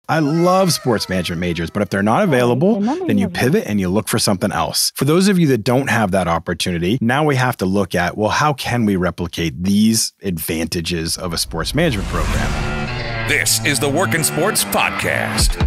I love sports management majors, but if they're not available, then you pivot and you look for something else. For those of you that don't have that opportunity, now we have to look at, well, how can we replicate these advantages of a sports management program? This is the Workin' Sports Podcast.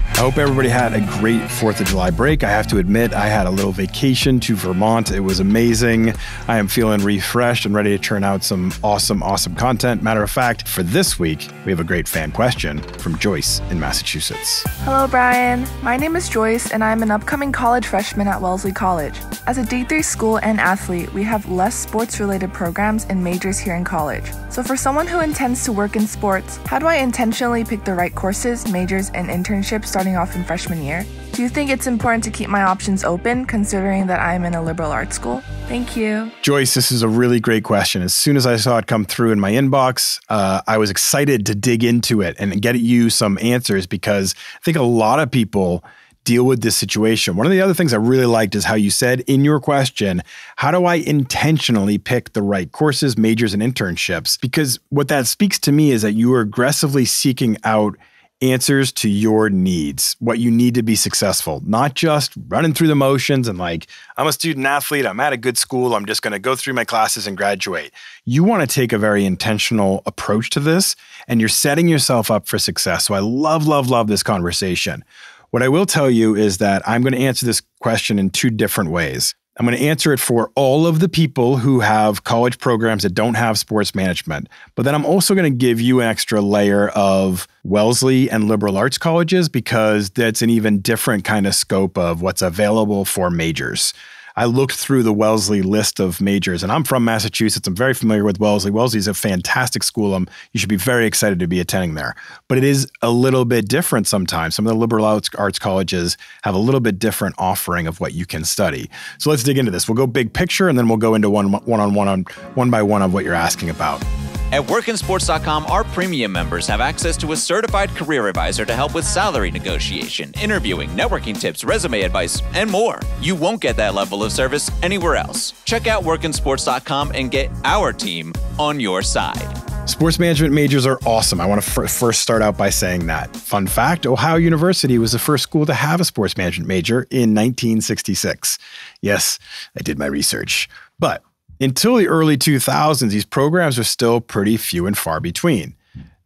I hope everybody had a great 4th of July break. I have to admit, I had a little vacation to Vermont. It was amazing. I am feeling refreshed and ready to turn out some awesome content. Matter of fact, for this week, we have a great fan question from Joyce in Massachusetts. Hello, Brian. My name is Joyce, and I'm an upcoming college freshman at Wellesley College. As a D3 school and athlete, we have less sports-related programs and majors here in college. So for someone who intends to work in sports, how do I intentionally pick the right courses, majors, and internships starting off in freshman year? Do you think it's important to keep my options open, considering that I'm in a liberal arts school? Thank you. Joyce, this is a really great question. As soon as I saw it come through in my inbox, I was excited to dig into it and get you some answers, because I think a lot of people deal with this situation. One of the other things I really liked is how you said in your question, how do I intentionally pick the right courses, majors, and internships? Because what that speaks to me is that you are aggressively seeking out answers to your needs, what you need to be successful, not just running through the motions and like, I'm a student athlete, I'm at a good school, I'm just going to go through my classes and graduate. You want to take a very intentional approach to this, and you're setting yourself up for success. So I love this conversation. What I will tell you is that I'm going to answer this question in 2 different ways. I'm going to answer it for all of the people who have college programs that don't have sports management. But then I'm also going to give you an extra layer of Wellesley and liberal arts colleges, because that's an even different kind of scope of what's available for majors. I looked through the Wellesley list of majors, and I'm from Massachusetts. I'm very familiar with Wellesley. Wellesley is a fantastic school. You should be very excited to be attending there. But it is a little bit different sometimes. Some of the liberal arts colleges have a little bit different offering of what you can study. So let's dig into this. We'll go big picture, and then we'll go into one by one of what you're asking about. At WorkinSports.com, our premium members have access to a certified career advisor to help with salary negotiation, interviewing, networking tips, resume advice, and more. You won't get that level of service anywhere else. Check out WorkinSports.com and get our team on your side. Sports management majors are awesome. I want to first start out by saying that. Fun fact, Ohio University was the first school to have a sports management major in 1966. Yes, I did my research. But until the early 2000s, these programs are still pretty few and far between.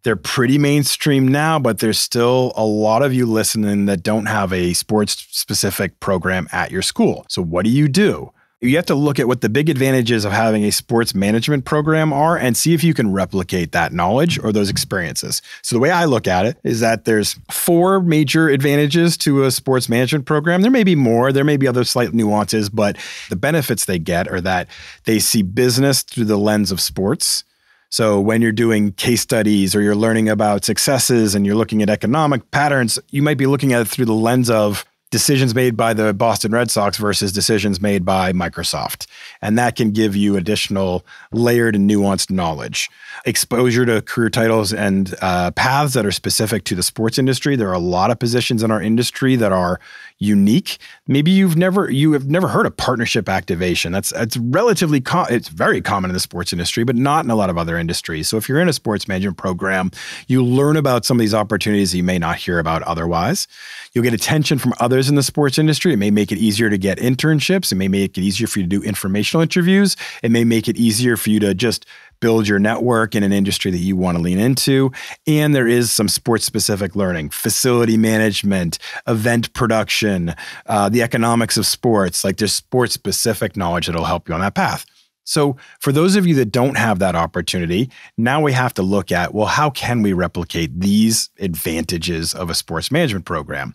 They're pretty mainstream now, but there's still a lot of you listening that don't have a sports-specific program at your school. So what do? You have to look at what the big advantages of having a sports management program are and see if you can replicate that knowledge or those experiences. So the way I look at it is that there's 4 major advantages to a sports management program. There may be more, there may be other slight nuances, but the benefits they get are that they see business through the lens of sports. So when you're doing case studies or you're learning about successes and you're looking at economic patterns, you might be looking at it through the lens of decisions made by the Boston Red Sox versus decisions made by Microsoft. And that can give you additional layered and nuanced knowledge. Exposure to career titles and paths that are specific to the sports industry. There are a lot of positions in our industry that are unique. Maybe you have never heard of partnership activation. It's relatively it's very common in the sports industry, but not in a lot of other industries. So if you're in a sports management program, you learn about some of these opportunities that you may not hear about otherwise. You'll get attention from others in the sports industry. It may make it easier to get internships. It may make it easier for you to do informational interviews. It may make it easier for you to just build your network in an industry that you want to lean into. And there is some sports-specific learning, facility management, event production, the economics of sports. Like there's sports-specific knowledge that'll help you on that path. So for those of you that don't have that opportunity, now we have to look at, well, how can we replicate these advantages of a sports management program?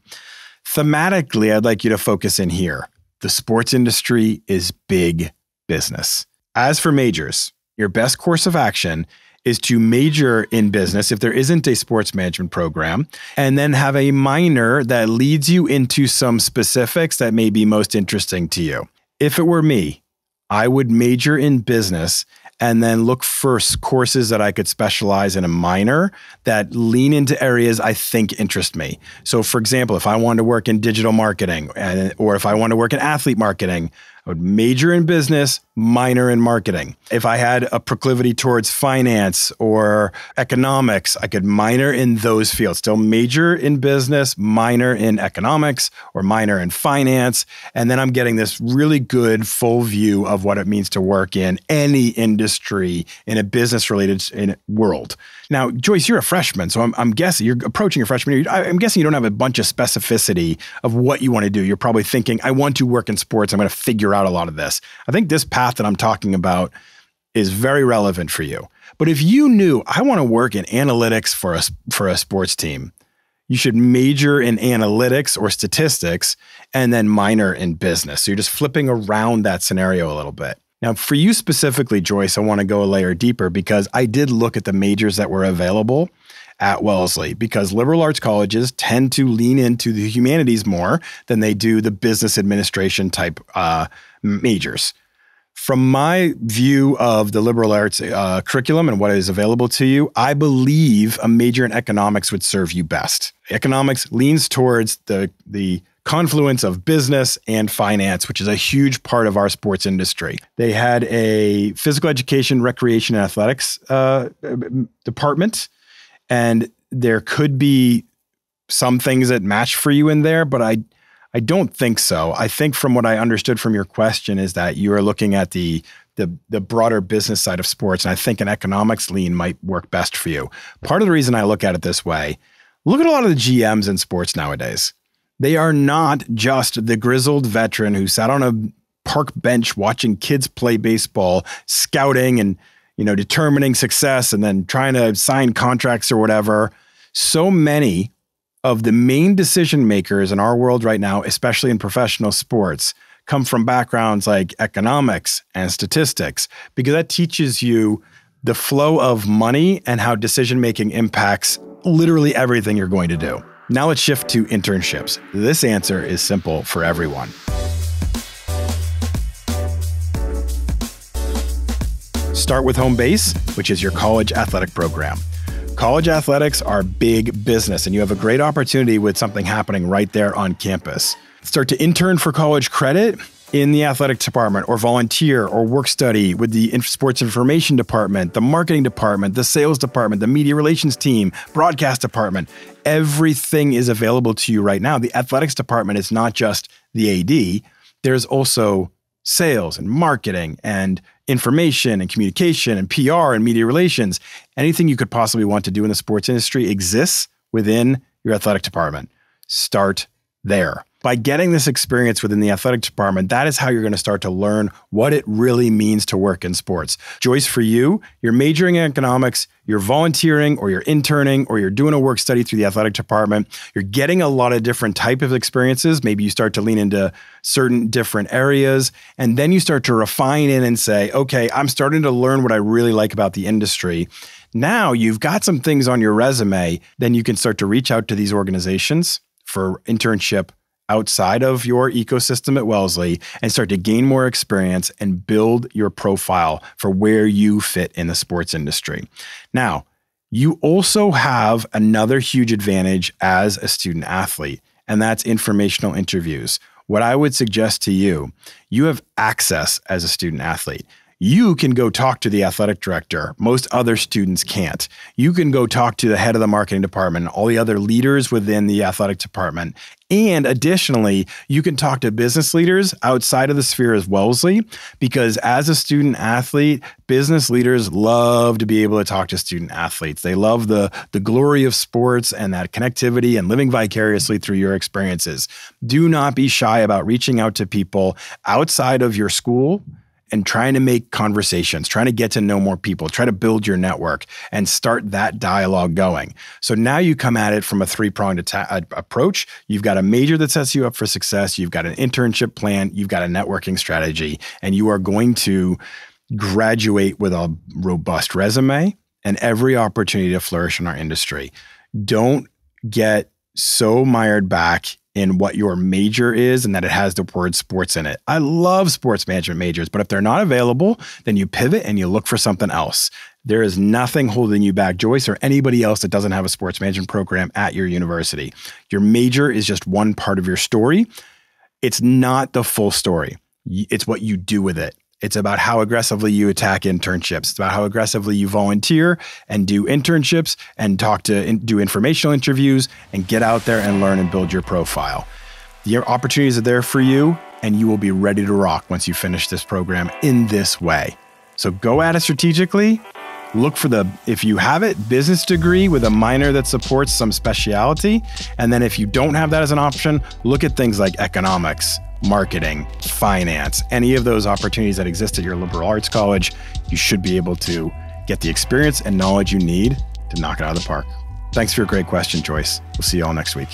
Thematically, I'd like you to focus in here. The sports industry is big business. As for majors, your best course of action is to major in business if there isn't a sports management program, and then have a minor that leads you into some specifics that may be most interesting to you. If it were me, I would major in business and then look for courses that I could specialize in a minor that lean into areas I think interest me. So for example, if I wanted to work in digital marketing or if I want to work in athlete marketing, I would major in business, minor in marketing. If I had a proclivity towards finance or economics, I could minor in those fields. Still major in business, minor in economics or minor in finance. And then I'm getting this really good full view of what it means to work in any industry in a business-related world. Now, Joyce, you're a freshman, so I'm guessing you're approaching your freshman year. I'm guessing you don't have a bunch of specificity of what you want to do. You're probably thinking, I want to work in sports. I'm going to figure out a lot of this. I think this path that I'm talking about is very relevant for you. But if you knew, I want to work in analytics for a sports team, you should major in analytics or statistics and then minor in business. So you're just flipping around that scenario a little bit. Now, for you specifically, Joyce, I want to go a layer deeper because I did look at the majors that were available at Wellesley because liberal arts colleges tend to lean into the humanities more than they do the business administration type majors. From my view of the liberal arts curriculum and what is available to you, I believe a major in economics would serve you best. Economics leans towards the confluence of business and finance, which is a huge part of our sports industry. They had a physical education, recreation, and athletics department, and there could be some things that match for you in there, but I don't think so. I think from what I understood from your question is that you are looking at the broader business side of sports, and I think an economics lean might work best for you. Part of the reason I look at it this way, look at a lot of the GMs in sports nowadays. They are not just the grizzled veteran who sat on a park bench watching kids play baseball, scouting and, determining success and then trying to sign contracts or whatever. So many of the main decision makers in our world right now, especially in professional sports, come from backgrounds like economics and statistics, because that teaches you the flow of money and how decision-making impacts literally everything you're going to do. Now let's shift to internships. This answer is simple for everyone. Start with home base, which is your college athletic program. College athletics are big business, and you have a great opportunity with something happening right there on campus. Start to intern for college credit in the athletic department, or volunteer or work study with the sports information department, the marketing department, the sales department, the media relations team, broadcast department. Everything is available to you right now. The athletics department is not just the AD. There's also sales and marketing and information and communication and PR and media relations. Anything you could possibly want to do in the sports industry exists within your athletic department. Start there. By getting this experience within the athletic department, that is how you're going to start to learn what it really means to work in sports. Joyce, for you, you're majoring in economics, you're volunteering or you're interning or you're doing a work study through the athletic department. You're getting a lot of different type of experiences. Maybe you start to lean into certain different areas, and then you start to refine it and say, okay, I'm starting to learn what I really like about the industry. Now you've got some things on your resume, then you can start to reach out to these organizations for internship outside of your ecosystem at Wellesley and start to gain more experience and build your profile for where you fit in the sports industry. Now, you also have another huge advantage as a student athlete, and that's informational interviews. What I would suggest to you, you have access as a student athlete. You can go talk to the athletic director. Most other students can't. You can go talk to the head of the marketing department, all the other leaders within the athletic department. And additionally, you can talk to business leaders outside of the sphere as Wellesley, because as a student athlete, business leaders love to be able to talk to student athletes. They love the glory of sports and that connectivity and living vicariously through your experiences. Do not be shy about reaching out to people outside of your school and trying to make conversations, trying to get to know more people, try to build your network and start that dialogue going. So now you come at it from a three-pronged approach. You've got a major that sets you up for success. You've got an internship plan. You've got a networking strategy, and you are going to graduate with a robust resume and every opportunity to flourish in our industry. Don't get so mired back in what your major is and that it has the word sports in it. I love sports management majors, but if they're not available, then you pivot and you look for something else. There is nothing holding you back, Joyce, or anybody else that doesn't have a sports management program at your university. Your major is just one part of your story. It's not the full story. It's what you do with it. It's about how aggressively you attack internships. It's about how aggressively you volunteer and do internships and do informational interviews and get out there and learn and build your profile. The opportunities are there for you, and you will be ready to rock once you finish this program in this way. So go at it strategically. Look for if you have it, business degree with a minor that supports some specialty. And then if you don't have that as an option, look at things like economics, marketing, finance, any of those opportunities that exist at your liberal arts college. You should be able to get the experience and knowledge you need to knock it out of the park. Thanks for your great question, Joyce. We'll see you all next week.